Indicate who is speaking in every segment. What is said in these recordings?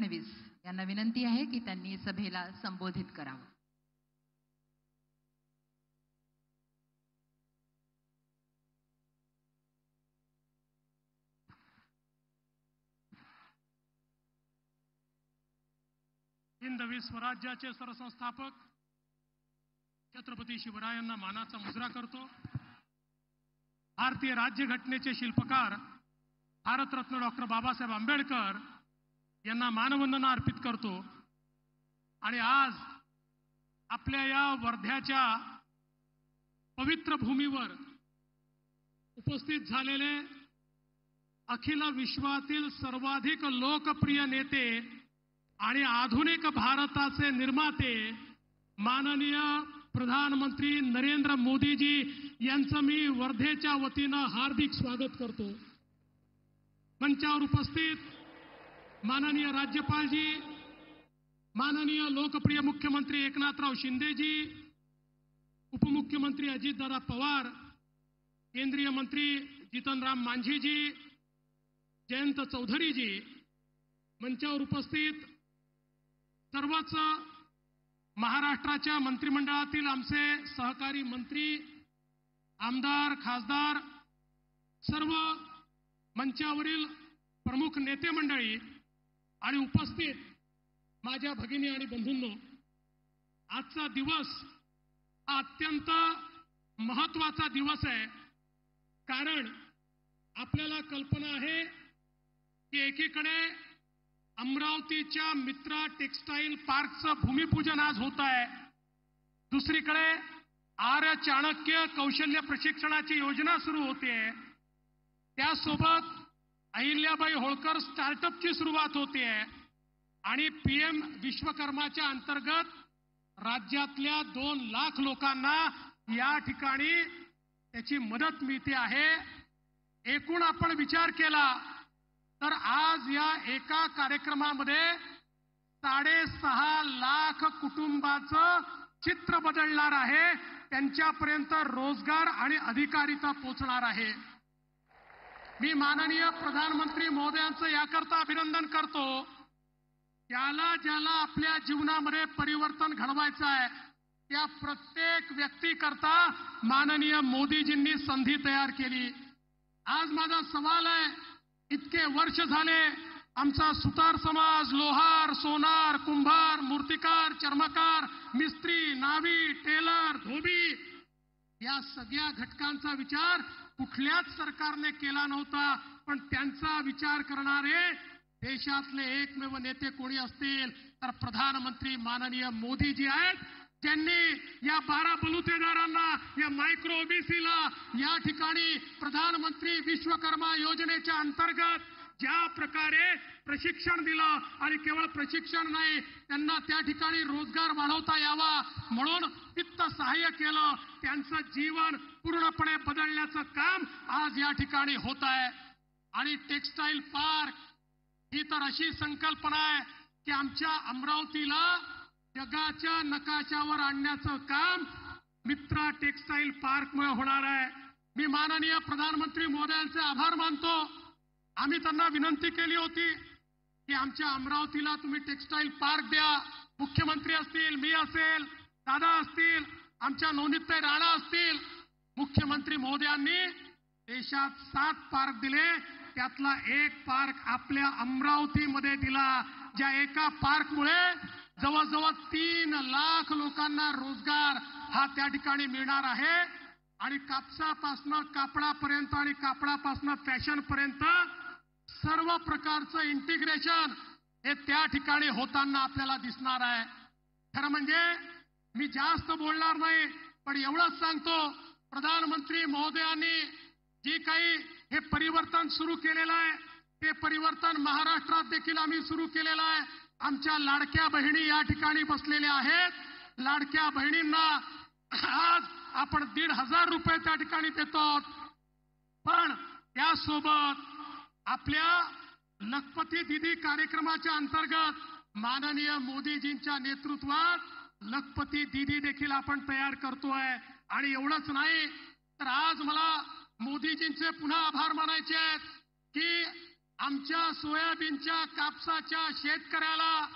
Speaker 1: फडणवीस यांना विनंती आहे की त्यांनी सभेला संबोधित करावं.
Speaker 2: हिंदवी स्वराज्याचे सरसंस्थापक छत्रपती शिवरायांना मानाचा मुजरा करतो. भारतीय राज्यघटनेचे शिल्पकार भारतरत्न डॉक्टर बाबासाहेब आंबेडकर यांना मानवंदना अर्पित करतो. आणि आज आपल्या या वर्ध्याच्या पवित्र भूमीवर उपस्थित झालेले अखिल विश्वातील सर्वाधिक लोकप्रिय नेते आणि आधुनिक भारताचे निर्माते माननीय प्रधानमंत्री नरेंद्र मोदीजी यांचं मी वर्धेच्या वतीनं हार्दिक स्वागत करतो. मंचावर उपस्थित माननीय राज्यपालजी, माननीय लोकप्रिय मुख्यमंत्री एकनाथराव शिंदेजी, उपमुख्यमंत्री अजितदादा पवार, केंद्रीय मंत्री जीतनराम मांझीजी, जयंत चौधरीजी, मंचावर उपस्थित सर्वच महाराष्ट्राच्या मंत्रिमंडळातील आमचे सहकारी मंत्री, आमदार, खासदार, सर्व मंचावरील प्रमुख नेते मंडळी आणि उपस्थित माझ्या भगिनी आणि बंधूंनो, आजचा दिवस हा अत्यंत महत्त्वाचा दिवस आहे. कारण आपल्याला कल्पना आहे की एकीकडे अमरावतीच्या मित्रा टेक्सटाईल पार्कचं भूमिपूजन आज होत आहे, दुसरीकडे आर्य चाणक्य कौशल्य प्रशिक्षणाची योजना सुरू होते, त्यासोबत अहिल्याबाई होळकर स्टार्टअपची सुरुवात होते आणि PM विश्वकर्माच्या अंतर्गत राज्यातल्या 2 लाख लोकांना या ठिकाणी त्याची मदत मिळते आहे. एकूण आपण विचार केला तर आज या एका कार्यक्रमामध्ये 6.5 लाख कुटुंबाचं चित्र बदलणार आहे, त्यांच्यापर्यंत रोजगार आणि अधिकारिता पोहोचणार आहे. मी माननीय प्रधानमंत्री महोदयांचं याकरता अभिनंदन करतो. ज्याला आपल्या जीवनामध्ये परिवर्तन घडवायचं आहे त्या प्रत्येक व्यक्तीकरता माननीय मोदीजींनी संधी तयार केली. आज माझा सवाल आहे, इतके वर्ष झाले आमचा सुतार समाज लोहार, सोनार, कुंभार, मूर्तिकार, चर्मकार, मिस्त्री, नावी, टेलर, धोबी या सगळ्या घटकांचा विचार कुठल्याच सरकारने केला नव्हता. पण त्यांचा विचार करणारे देशातले एकमेव नेते कोणी असतील तर प्रधानमंत्री माननीय मोदीजी आहेत. त्यांनी या 12 बलुतेदारांना, या मायक्रो ओबीसीला या ठिकाणी प्रधानमंत्री विश्वकर्मा योजनेच्या अंतर्गत ज्या प्रकारे प्रशिक्षण दिलं आणि केवळ प्रशिक्षण नाही, त्यांना त्या ठिकाणी रोजगार वाढवता यावा म्हणून वित्त सहाय्य केलं. त्यांचं जीवन पूर्णपणे बदलण्याचं काम आज या ठिकाणी होत आहे. आणि टेक्सटाईल पार्क ही तर अशी संकल्पना आहे की आमच्या अमरावतीला जगाच्या नकाशावर आणण्याचं काम मित्रा टेक्सटाईल पार्कमुळे होणार आहे. मी माननीय प्रधानमंत्री महोदयांचे आभार मानतो. आम्ही त्यांना विनंती केली होती की आमच्या अमरावतीला तुम्ही टेक्सटाईल पार्क द्या. मुख्यमंत्री असतील, मी असेल, दादा असतील, आमच्या नवनीतताई राणा असतील. मुख्यमंत्री महोदयांनी देशात 7 पार्क दिले, त्यातला एक पार्क आपल्या अमरावतीमध्ये दिला. ज्या एका पार्कमुळे जवळजवळ 3 लाख लोकांना रोजगार हा त्या ठिकाणी मिळणार आहे. आणि कापसापासनं कापडापर्यंत आणि कापडापासनं फॅशनपर्यंत सर्व प्रकारचं इंटिग्रेशन हे त्या ठिकाणी होताना आपल्याला दिसणार आहे. खरं म्हणजे मी जास्त बोलणार नाही, पण एवढंच सांगतो, प्रधानमंत्री महोदयांनी जी काही हे परिवर्तन सुरू केलेलं आहे ते परिवर्तन महाराष्ट्रात देखील आम्ही सुरू केलेलं आहे. आमच्या लाडक्या बहिणी या ठिकाणी बसलेल्या आहेत. लाडक्या बहिणींना आज आपण 1,500 रुपये त्या ठिकाणी देतो. पण त्यासोबत आपल्या लखपती दीदी कार्यक्रमाच्या अंतर्गत माननीय मोदीजींच्या नेतृत्वात लखपती दीदी देखील आपण तयार करतोय. आणि एवढंच नाही तर आज मला मोदीजींचे पुन्हा आभार मानायचे आहेत की आमच्या सोयाबीनच्या कापसाच्या शेतकऱ्याला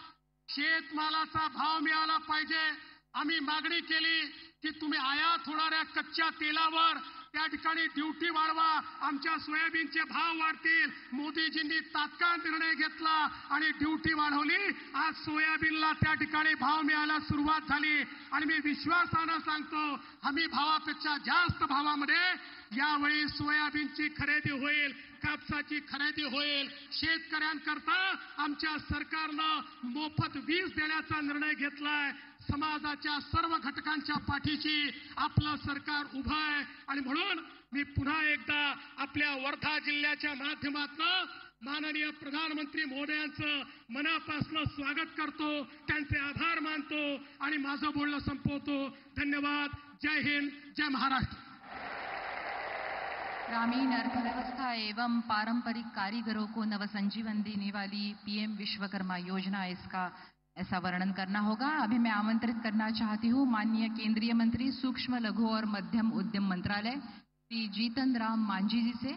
Speaker 2: शेतमालाचा भाव मिळाला पाहिजे. आम्ही मागणी केली की तुम्ही आयात होणाऱ्या कच्च्या तेलावर त्या ठिकाणी ड्युटी वाढवा, आमच्या सोयाबीनचे भाव वाढतील. मोदीजींनी तात्काळ निर्णय घेतला आणि ड्युटी वाढवली. आज सोयाबीनला त्या ठिकाणी भाव मिळायला सुरुवात झाली आणि मी विश्वासानं सांगतो हमी भावापेक्षा जास्त भावामध्ये यावेळी सोयाबीनची खरेदी होईल, कापसाची खरेदी होईल. शेतकऱ्यांकरता आमच्या सरकारनं मोफत वीज देण्याचा निर्णय घेतलाय. समाजाच्या सर्व घटकांच्या पाठीशी आपलं सरकार उभं आहे आणि म्हणून मी पुन्हा एकदा आपल्या वर्धा जिल्ह्याच्या माध्यमातून माननीय प्रधानमंत्री महोदयांचं मनापासून स्वागत करतो, त्यांचे आभार मानतो आणि माझं बोलणं संपवतो. धन्यवाद. जय हिंद, जय महाराष्ट्र.
Speaker 1: ग्रामीण अर्थव्यवस्था एवं पारंपरिक कारीगरों को नवसंजीवन देने वाली पीएम विश्वकर्मा योजना इसका ऐसा वर्णन करना होगा. अभी मैं आमंत्रित करना चाहती हूँ माननीय केंद्रीय मंत्री सूक्ष्म लघु और मध्यम उद्यम मंत्रालय श्री जीतन राम मांझी जी से